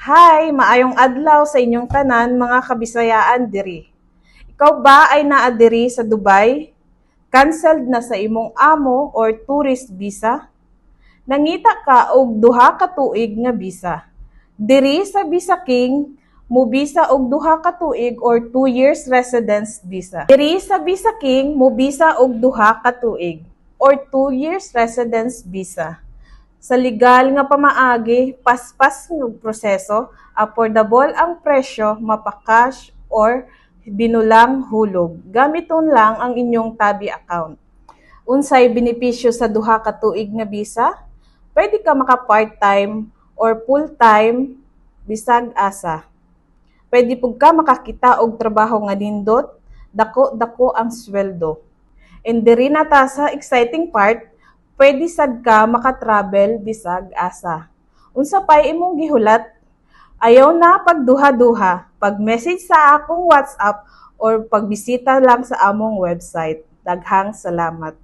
Hi, maayong adlaw sa inyong tanan mga kabisayaan diri. Ikaw ba ay naa diri sa Dubai? Canceled na sa imong amo or tourist visa? Nangita ka og duha ka tuig nga visa. Diri sa Visa King, mo visa og duha ka tuig or 2 years residence visa. Diri sa Visa King, mo visa og duha ka tuig or 2 years residence visa. Sa legal nga pamaagi, paspas nga proseso, affordable ang presyo, mapakash or binulang hulog. Gamiton lang ang inyong tabi account. Unsay benepisyo sa duha ka tuig nga visa? Pwede ka maka part-time or full-time bisag asa. Pwede pug ka makakita og trabaho nga nindot, dako-dako ang sweldo. And diri na ta sa exciting part, pwede sad ka maka-travel bisag asa. Unsa pay imong gihulat? Ayaw na pagduha-duha, pag-message sa akong WhatsApp or pagbisita lang sa among website. Daghang salamat.